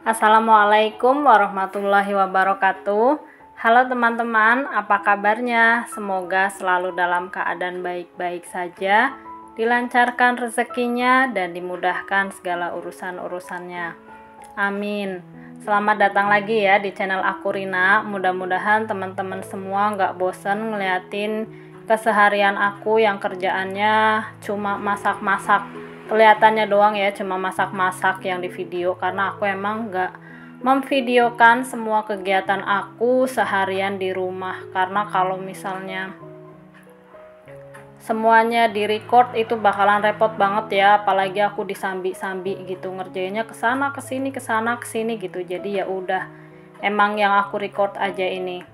Assalamualaikum warahmatullahi wabarakatuh. Halo teman-teman, apa kabarnya? Semoga selalu dalam keadaan baik-baik saja, dilancarkan rezekinya dan dimudahkan segala urusan-urusannya. Amin. Selamat datang lagi ya di channel aku Rina. Mudah-mudahan teman-teman semua nggak bosen ngeliatin keseharian aku yang kerjaannya cuma masak-masak. Kelihatannya doang ya, cuma masak-masak yang di video, karena aku emang nggak memvideokan semua kegiatan aku seharian di rumah, karena kalau misalnya semuanya di record itu bakalan repot banget ya, apalagi aku disambi-sambi gitu, ngerjainnya kesana kesini gitu. Jadi ya udah, emang yang aku record aja ini.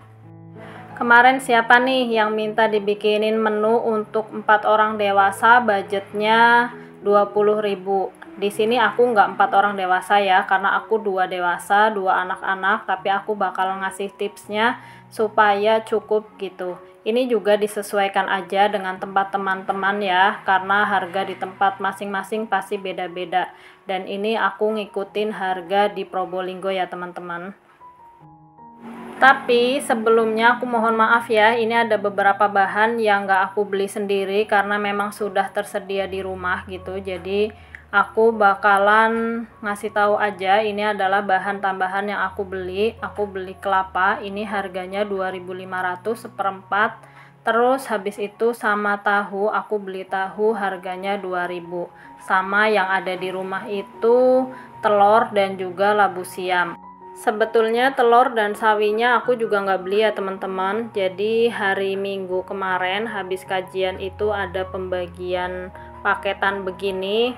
Kemarin siapa nih yang minta dibikinin menu untuk 4 orang dewasa, budgetnya 20.000. Di sini aku nggak 4 orang dewasa ya, karena aku 2 dewasa, 2 anak-anak, tapi aku bakal ngasih tipsnya supaya cukup gitu. Ini juga disesuaikan aja dengan tempat teman-teman ya, karena harga di tempat masing-masing pasti beda-beda. Dan ini aku ngikutin harga di Probolinggo ya teman-teman. Tapi sebelumnya aku mohon maaf ya, ini ada beberapa bahan yang gak aku beli sendiri karena memang sudah tersedia di rumah gitu. Jadi aku bakalan ngasih tahu aja, ini adalah bahan tambahan yang aku beli. Aku beli kelapa, ini harganya 2.500 seperempat. Terus habis itu sama tahu, aku beli tahu harganya 2.000. Sama yang ada di rumah itu telur dan juga labu siam. Sebetulnya telur dan sawinya aku juga nggak beli ya teman-teman. Jadi hari Minggu kemarin habis kajian itu ada pembagian paketan begini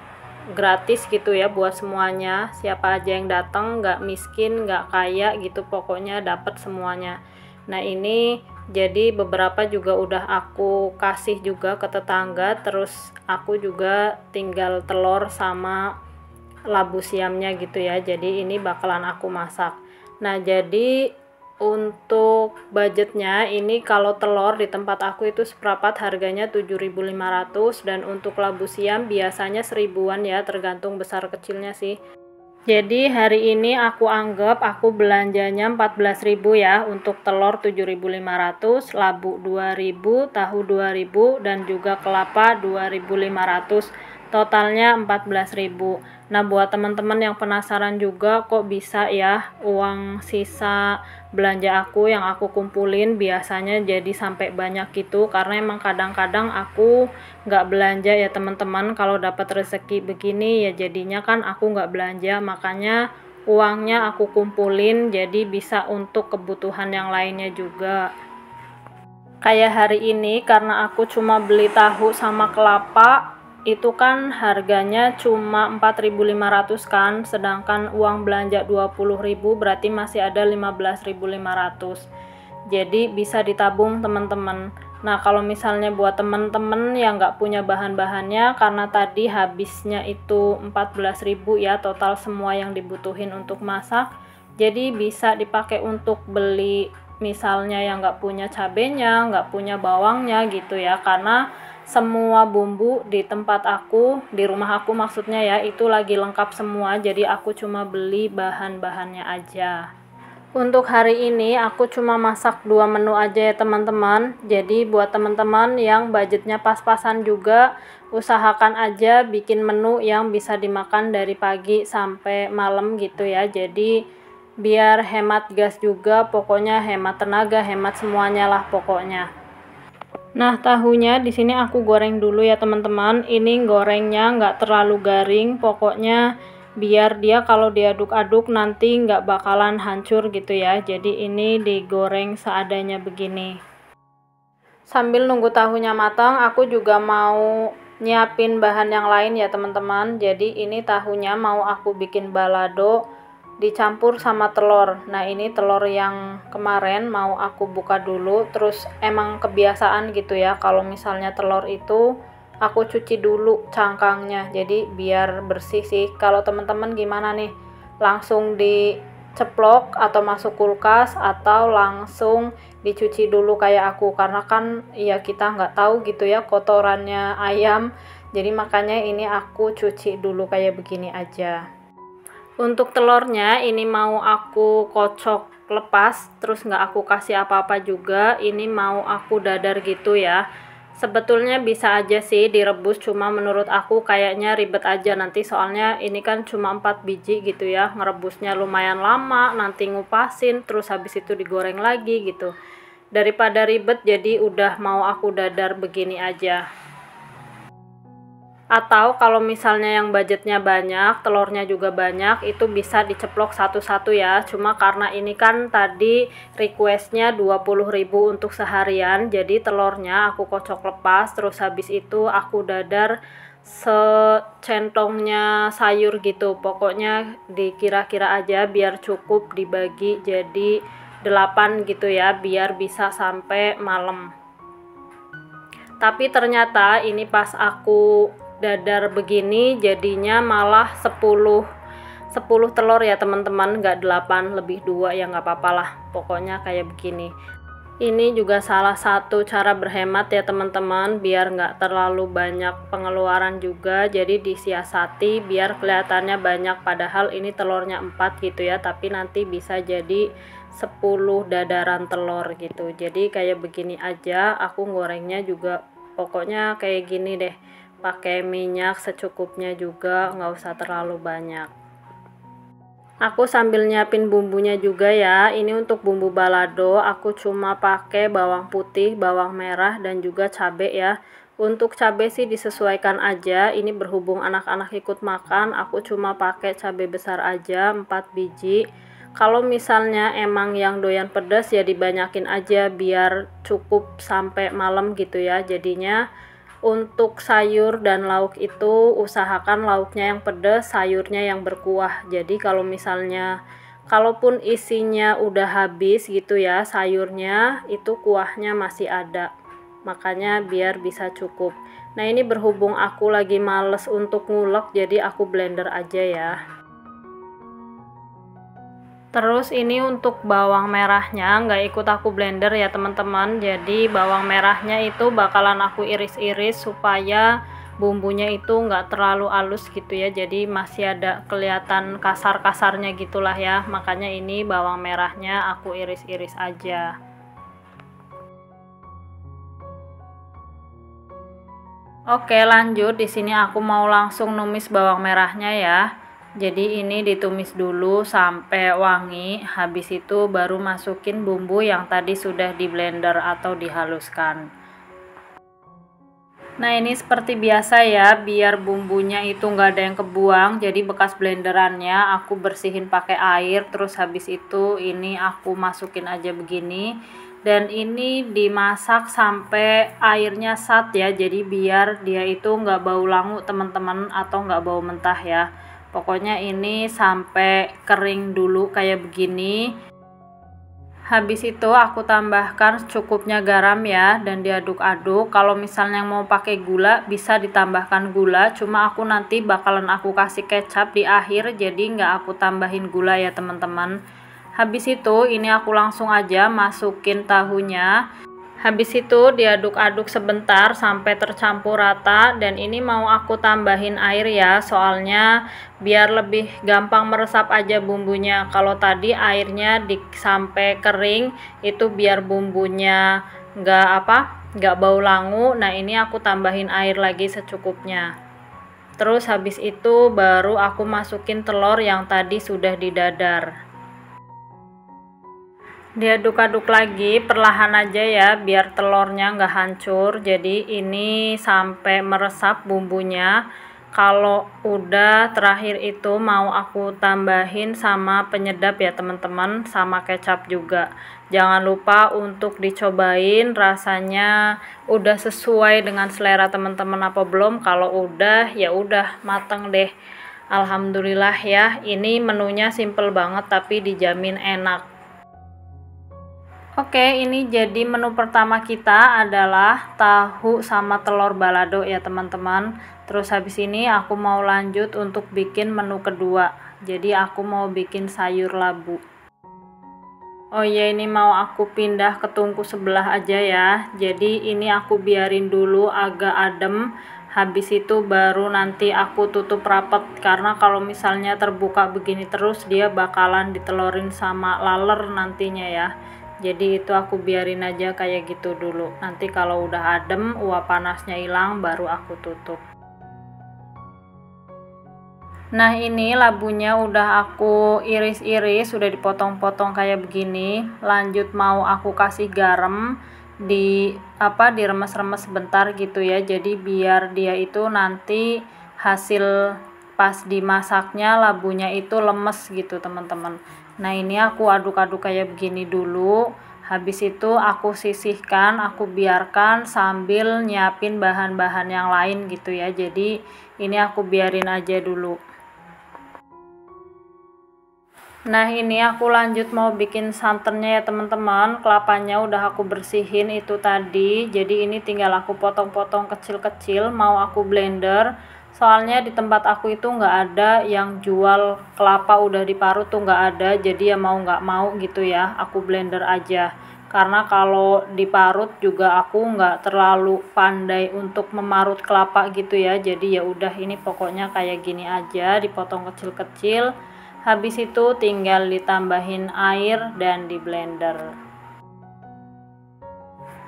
gratis gitu ya buat semuanya. Siapa aja yang datang, nggak miskin, nggak kaya gitu, pokoknya dapat semuanya. Nah ini jadi beberapa juga udah aku kasih juga ke tetangga. Terus aku juga tinggal telur sama labu siamnya gitu ya. Jadi ini bakalan aku masak. Nah jadi untuk budgetnya ini, kalau telur di tempat aku itu seperempat harganya 7.500, dan untuk labu siam biasanya 1000-an ya, tergantung besar kecilnya sih. Jadi hari ini aku anggap aku belanjanya 14.000 ya, untuk telur 7.500, labu 2.000, tahu 2.000, dan juga kelapa 2.500. Totalnya 14.000. Nah, buat teman-teman yang penasaran juga kok bisa ya uang sisa belanja aku yang aku kumpulin biasanya jadi sampai banyak gitu, karena emang kadang-kadang aku nggak belanja ya teman-teman. Kalau dapat rezeki begini ya jadinya kan aku nggak belanja, makanya uangnya aku kumpulin jadi bisa untuk kebutuhan yang lainnya juga. Kayak hari ini karena aku cuma beli tahu sama kelapa, itu kan harganya cuma 4.500 kan, sedangkan uang belanja 20.000 berarti masih ada 15.500. Jadi bisa ditabung teman-teman. Nah kalau misalnya buat teman-teman yang nggak punya bahan-bahannya, karena tadi habisnya itu 14.000 ya total semua yang dibutuhin untuk masak, jadi bisa dipakai untuk beli misalnya yang nggak punya cabenya, nggak punya bawangnya gitu ya, karena semua bumbu di tempat aku, di rumah aku maksudnya ya, itu lagi lengkap semua. Jadi aku cuma beli bahan-bahannya aja. Untuk hari ini aku cuma masak 2 menu aja ya teman-teman. Jadi buat teman-teman yang budgetnya pas-pasan juga, usahakan aja bikin menu yang bisa dimakan dari pagi sampai malam gitu ya. Jadi biar hemat gas juga, pokoknya hemat tenaga, hemat semuanya lah pokoknya. Nah, tahunya di sini aku goreng dulu ya teman-teman. Ini gorengnya nggak terlalu garing, pokoknya biar dia kalau diaduk-aduk nanti nggak bakalan hancur gitu ya. Jadi ini digoreng seadanya begini. Sambil nunggu tahunya matang, aku juga mau nyiapin bahan yang lain ya teman-teman. Jadi ini tahunya mau aku bikin balado dicampur sama telur. Nah ini telur yang kemarin mau aku buka dulu, terus emang kebiasaan gitu ya kalau misalnya telur itu aku cuci dulu cangkangnya, jadi biar bersih sih. Kalau teman-teman gimana nih, langsung diceplok atau masuk kulkas atau langsung dicuci dulu kayak aku, karena kan ya kita nggak tahu gitu ya kotorannya ayam, jadi makanya ini aku cuci dulu kayak begini aja. Untuk telurnya ini mau aku kocok lepas, terus nggak aku kasih apa-apa juga. Ini mau aku dadar gitu ya. Sebetulnya bisa aja sih direbus, cuma menurut aku kayaknya ribet aja nanti, soalnya ini kan cuma 4 biji gitu ya, ngerebusnya lumayan lama, nanti ngupasin, terus habis itu digoreng lagi gitu. Daripada ribet, jadi udah mau aku dadar begini aja. Atau kalau misalnya yang budgetnya banyak, telurnya juga banyak, itu bisa diceplok satu-satu ya. Cuma karena ini kan tadi requestnya 20.000 untuk seharian, jadi telurnya aku kocok lepas, terus habis itu aku dadar secentongnya sayur gitu. Pokoknya dikira-kira aja biar cukup dibagi jadi 8 gitu ya, biar bisa sampai malam. Tapi ternyata ini pas aku dadar begini jadinya malah 10 telur ya teman-teman, nggak 8, lebih 2 ya nggak apa-apa lah, pokoknya kayak begini. Ini juga salah satu cara berhemat ya teman-teman, biar nggak terlalu banyak pengeluaran juga, jadi disiasati biar kelihatannya banyak, padahal ini telurnya 4 gitu ya, tapi nanti bisa jadi 10 dadaran telur gitu. Jadi kayak begini aja, aku gorengnya juga pokoknya kayak gini deh, pakai minyak secukupnya juga, nggak usah terlalu banyak. Aku sambil nyiapin bumbunya juga ya. Ini untuk bumbu balado aku cuma pakai bawang putih, bawang merah, dan juga cabai ya. Untuk cabai sih disesuaikan aja, ini berhubung anak-anak ikut makan, aku cuma pakai cabai besar aja 4 biji. Kalau misalnya emang yang doyan pedas ya dibanyakin aja biar cukup sampai malam gitu ya. Jadinya untuk sayur dan lauk itu usahakan lauknya yang pedas, sayurnya yang berkuah. Jadi kalau misalnya kalaupun isinya udah habis gitu ya, sayurnya itu kuahnya masih ada. Makanya biar bisa cukup. Nah, ini berhubung aku lagi males untuk ngulek, jadi aku blender aja ya. Terus ini untuk bawang merahnya nggak ikut aku blender ya teman-teman, jadi bawang merahnya itu bakalan aku iris-iris supaya bumbunya itu nggak terlalu halus gitu ya, jadi masih ada kelihatan kasar-kasarnya gitulah ya, makanya ini bawang merahnya aku iris-iris aja. Oke, lanjut. Di sini aku mau langsung numis bawang merahnya ya. Jadi ini ditumis dulu sampai wangi, habis itu baru masukin bumbu yang tadi sudah di blender atau dihaluskan. Nah, ini seperti biasa ya, biar bumbunya itu nggak ada yang kebuang, jadi bekas blenderannya aku bersihin pakai air, terus habis itu ini aku masukin aja begini. Dan ini dimasak sampai airnya sat ya, jadi biar dia itu nggak bau langu teman-teman, atau nggak bau mentah ya. Pokoknya ini sampai kering dulu kayak begini. Habis itu aku tambahkan secukupnya garam ya, dan diaduk-aduk. Kalau misalnya mau pakai gula bisa ditambahkan gula, cuma aku nanti bakalan aku kasih kecap di akhir, jadi nggak aku tambahin gula ya teman-teman. Habis itu ini aku langsung aja masukin tahunya. Habis itu diaduk-aduk sebentar sampai tercampur rata, dan ini mau aku tambahin air ya, soalnya biar lebih gampang meresap aja bumbunya. Kalau tadi airnya sampai kering itu biar bumbunya nggak bau langu. Nah, ini aku tambahin air lagi secukupnya. Terus habis itu baru aku masukin telur yang tadi sudah didadar. Diaduk-aduk lagi perlahan aja ya, biar telurnya nggak hancur. Jadi ini sampai meresap bumbunya. Kalau udah terakhir itu mau aku tambahin sama penyedap ya teman-teman, sama kecap juga. Jangan lupa untuk dicobain rasanya udah sesuai dengan selera teman-teman apa belum. Kalau udah ya udah mateng deh. Alhamdulillah ya, ini menunya simple banget tapi dijamin enak. Oke, ini jadi menu pertama kita adalah tahu sama telur balado ya teman-teman. Terus habis ini aku mau lanjut untuk bikin menu kedua. Jadi aku mau bikin sayur labu. Oh iya, ini mau aku pindah ke tungku sebelah aja ya. Jadi ini aku biarin dulu agak adem. Habis itu baru nanti aku tutup rapat, karena kalau misalnya terbuka begini terus dia bakalan ditelorin sama laler nantinya ya. Jadi itu aku biarin aja kayak gitu dulu. Nanti kalau udah adem, uap panasnya hilang, baru aku tutup. Nah, ini labunya udah aku iris-iris, sudah dipotong-potong kayak begini. Lanjut mau aku kasih garam, diremes-remes sebentar gitu ya. Jadi biar dia itu nanti hasil pas dimasaknya labunya itu lemes gitu teman-teman. Nah, ini aku aduk-aduk kayak begini dulu. Habis itu aku sisihkan, aku biarkan sambil nyiapin bahan-bahan yang lain gitu ya. Jadi ini aku biarin aja dulu. Nah, ini aku lanjut mau bikin santannya ya teman-teman. Kelapanya udah aku bersihin itu tadi. Jadi ini tinggal aku potong-potong kecil-kecil, mau aku blender. Soalnya di tempat aku itu nggak ada yang jual kelapa udah diparut tuh, nggak ada. Jadi ya mau nggak mau gitu ya, aku blender aja. Karena kalau diparut juga aku nggak terlalu pandai untuk memarut kelapa gitu ya. Jadi ya udah, ini pokoknya kayak gini aja, dipotong kecil-kecil. Habis itu tinggal ditambahin air dan di blender.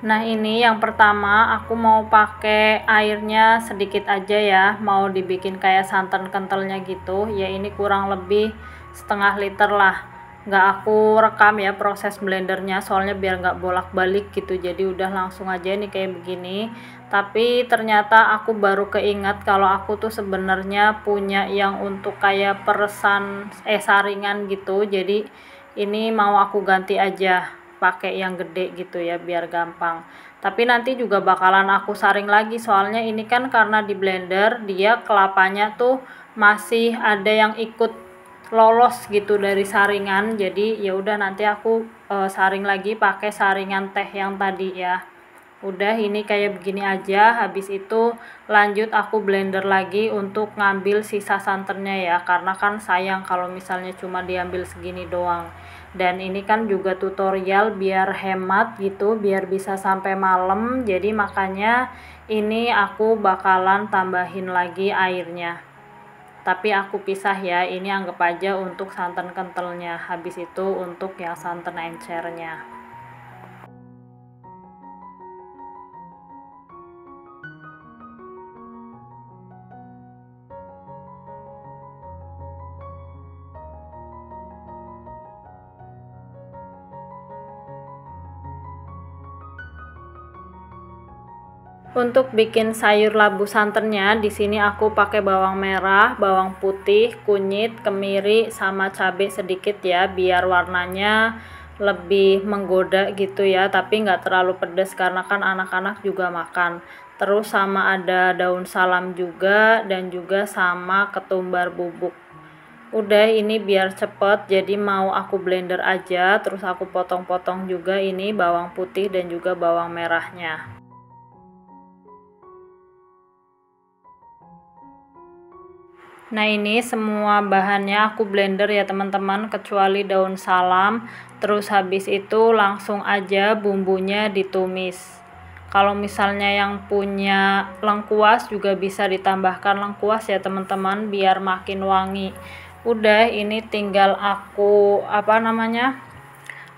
Nah, ini yang pertama aku mau pakai airnya sedikit aja ya, mau dibikin kayak santan kentalnya gitu ya. Ini kurang lebih setengah liter lah. Nggak aku rekam ya proses blendernya, soalnya biar nggak bolak-balik gitu. Jadi udah langsung aja nih kayak begini. Tapi ternyata aku baru keingat kalau aku tuh sebenarnya punya yang untuk kayak peresan saringan gitu. Jadi ini mau aku ganti aja pakai yang gede gitu ya, biar gampang. Tapi nanti juga bakalan aku saring lagi, soalnya ini kan karena di blender dia kelapanya tuh masih ada yang ikut lolos gitu dari saringan. Jadi ya udah, nanti aku saring lagi pakai saringan teh yang tadi ya. Udah, ini kayak begini aja. Habis itu lanjut aku blender lagi untuk ngambil sisa santannya ya, karena kan sayang kalau misalnya cuma diambil segini doang. Dan ini kan juga tutorial biar hemat gitu, biar bisa sampai malam. Jadi makanya ini aku bakalan tambahin lagi airnya, tapi aku pisah ya. Ini anggap aja untuk santan kentalnya, habis itu untuk yang santan encernya. Untuk bikin sayur labu santannya, di sini aku pakai bawang merah, bawang putih, kunyit, kemiri, sama cabai sedikit ya, biar warnanya lebih menggoda gitu ya, tapi nggak terlalu pedas karena kan anak-anak juga makan. Terus sama ada daun salam juga, dan juga sama ketumbar bubuk. Udah, ini biar cepet, jadi mau aku blender aja, terus aku potong-potong juga ini bawang putih dan juga bawang merahnya. Nah, ini semua bahannya aku blender ya teman-teman, kecuali daun salam. Terus habis itu langsung aja bumbunya ditumis. Kalau misalnya yang punya lengkuas juga bisa ditambahkan lengkuas ya teman-teman, biar makin wangi. Udah, ini tinggal aku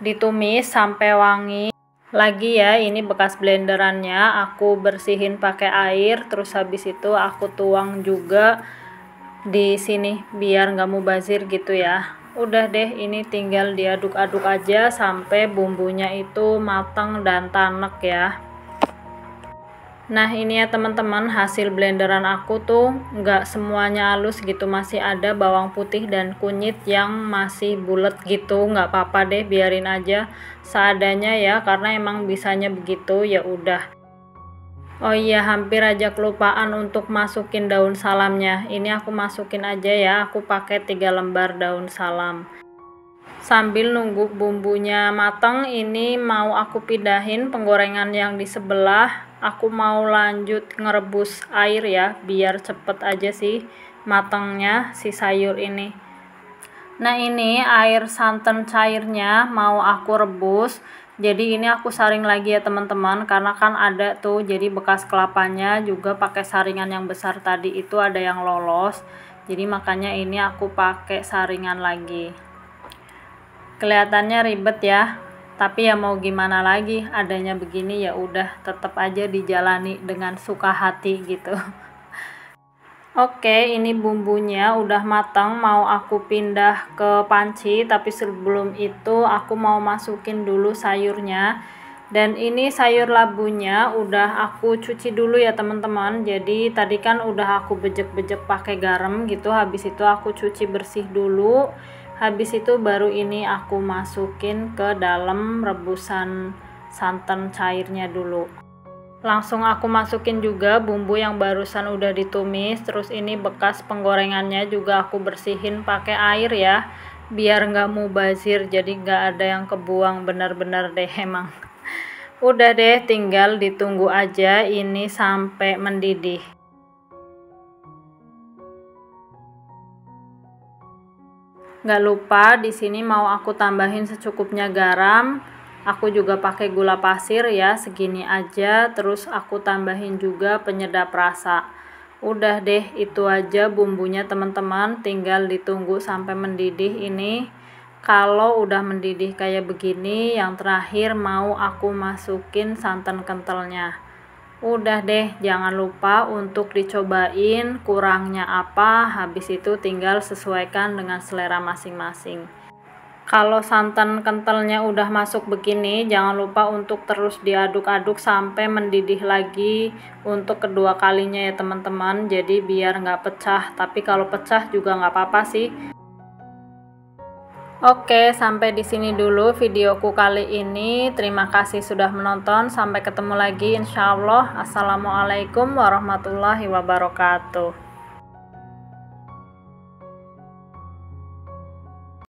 ditumis sampai wangi. Lagi ya, ini bekas blenderannya aku bersihin pakai air, terus habis itu aku tuang juga di sini biar nggak mubazir gitu ya. Udah deh, ini tinggal diaduk-aduk aja sampai bumbunya itu matang dan tanek ya. Nah, ini ya teman-teman, hasil blenderan aku tuh nggak semuanya halus gitu, masih ada bawang putih dan kunyit yang masih bulat gitu. Nggak apa-apa deh, biarin aja seadanya ya, karena emang bisanya begitu. Ya udah. Oh iya, hampir aja kelupaan untuk masukin daun salamnya. Ini aku masukin aja ya, aku pakai 3 lembar daun salam. Sambil nunggu bumbunya matang, ini mau aku pindahin penggorengan yang di sebelah. Aku mau lanjut ngerebus air ya, biar cepet aja sih matangnya si sayur ini. Nah, ini air santan cairnya mau aku rebus. Jadi ini aku saring lagi ya teman-teman, karena kan ada tuh jadi bekas kelapanya juga pakai saringan yang besar tadi itu ada yang lolos. Jadi makanya ini aku pakai saringan lagi. Kelihatannya ribet ya, tapi ya mau gimana lagi, adanya begini ya udah tetap aja dijalani dengan suka hati gitu. Oke, ini bumbunya udah matang, mau aku pindah ke panci, tapi sebelum itu aku mau masukin dulu sayurnya. Dan ini sayur labunya udah aku cuci dulu ya teman-teman. Jadi tadi kan udah aku bejek-bejek pakai garam gitu, habis itu aku cuci bersih dulu. Habis itu baru ini aku masukin ke dalam rebusan santan cairnya dulu. Langsung aku masukin juga bumbu yang barusan udah ditumis, terus ini bekas penggorengannya juga aku bersihin pakai air ya, biar nggak mubazir, jadi nggak ada yang kebuang, bener-bener deh emang. Udah deh, tinggal ditunggu aja ini sampai mendidih. Nggak lupa di sini mau aku tambahin secukupnya garam. Aku juga pakai gula pasir ya, segini aja, terus aku tambahin juga penyedap rasa. Udah deh, itu aja bumbunya teman-teman, tinggal ditunggu sampai mendidih ini. Kalau udah mendidih kayak begini, yang terakhir mau aku masukin santan kentalnya. Udah deh, jangan lupa untuk dicobain kurangnya apa, habis itu tinggal sesuaikan dengan selera masing-masing. Kalau santan kentalnya udah masuk begini, jangan lupa untuk terus diaduk-aduk sampai mendidih lagi untuk kedua kalinya ya teman-teman. Jadi biar nggak pecah, tapi kalau pecah juga nggak apa-apa sih. Oke, sampai di sini dulu videoku kali ini. Terima kasih sudah menonton. Sampai ketemu lagi insya Allah. Assalamualaikum warahmatullahi wabarakatuh.